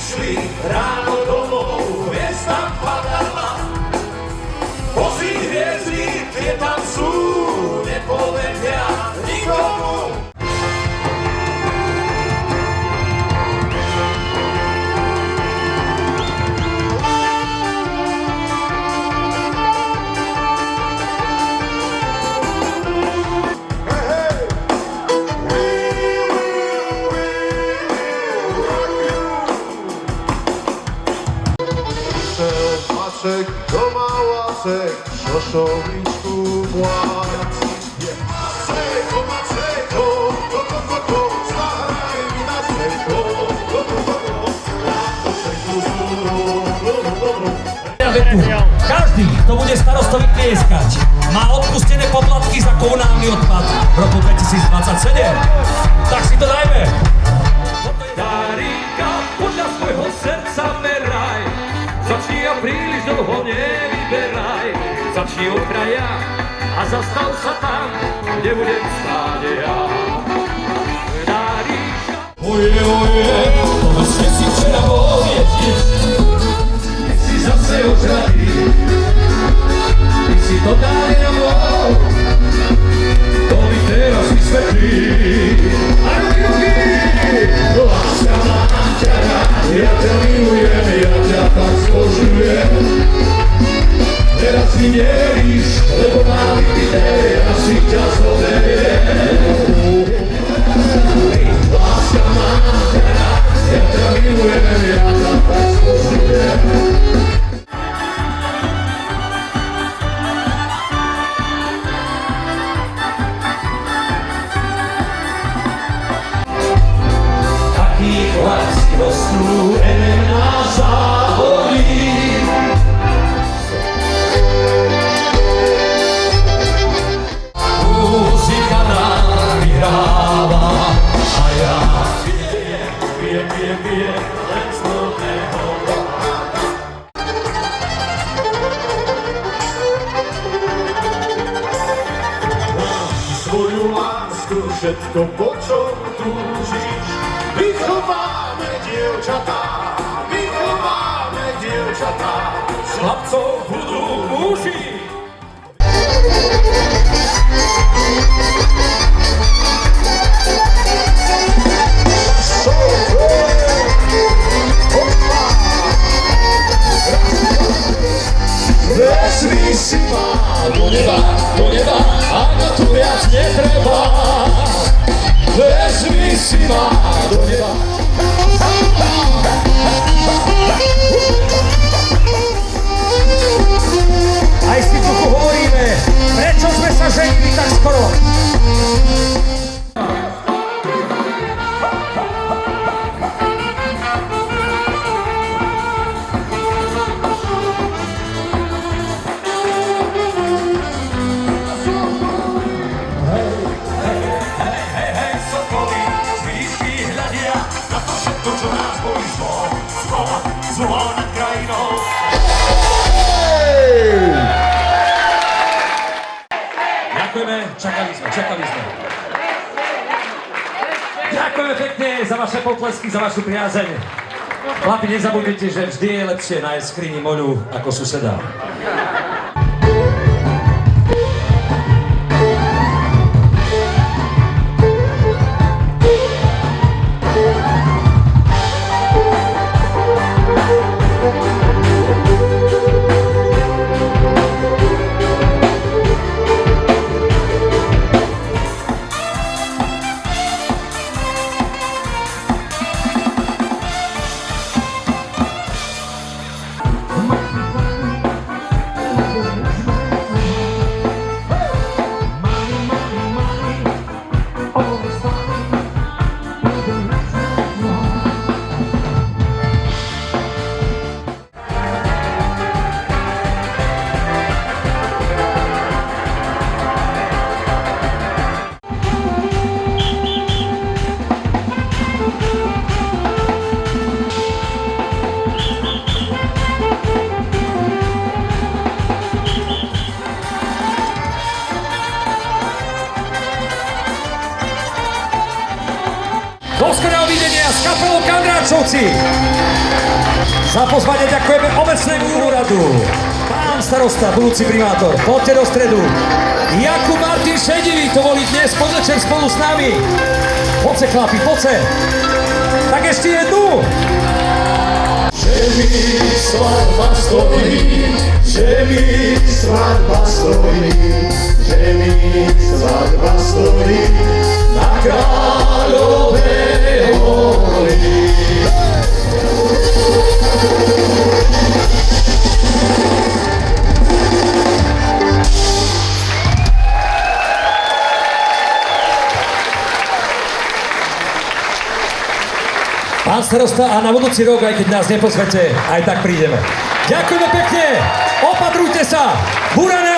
išli ráno domov, hviezda padala. Pozri hviezdy, tie tam sú, nepovedia nikomu. Macek do małasek, szoszowiczku młać. Maceko, to, zahraj mi na ceko, Každý, kto bude starostovi tlieskať, má odpustené poplatky za komunálny odpad v roku 2027. Tak si to dajme. Darinka, podľa svojho srdca meraj. Začni a príliš dlho nevyberaj. Začni od kraja a zastav sa tam, kde budem stáť ja. Darinka. Oje, povedzte si včera povietiš, Si zase ožratý, ty si totálne mnou, to mi teraz vysvetlí. A ruky, láska mám ťa rád, ja ťa milujem, ja ťa tak zbožujem. Teraz mi nevíš, lebo mám vypité, ja si ťa zoberiem. Láska mám ťa rád, ja ťa milujem, ja ťa tak zbožujem. Takých lásk rostnú MMA závolí. Muzika nám vyhráva a ja pijem len z plného váku. Svoju lásku, všetko, po čom túžiš. Vychováme dievčatá, z chlapcov budú muži. Vezmi si ma do neba, a na to viac netreba. Vezmi si ma do neba. Aj si tu hovoríme, prečo sme sa ženili tak skoro? Zlo nad krajinou. Ďakujeme, čakali sme. Ďakujeme pekne za vaše potlesky, za vašu priazeň. Chlapi, nezabudnite, že vždy je lepšie nájsť v skrini moľu ako suseda. Račovci. Za pozvanie ďakujeme obecnému úradu. Pán starosta, budúci primátor, poďte do stredu. Jakub Martin Šedivý, to boli dnes podvečer spolu s nami. Poďte chlapi, poďte. Tak ešte jednu. Že mi svadba stojí, že mi svadba stojí, že mi svadba stojí na Kráľovej hori. Pán starosta, a na budúci rok, aj keď nás nepozvete, aj tak prídeme. Ďakujeme pekne, opatrujte sa, Burané,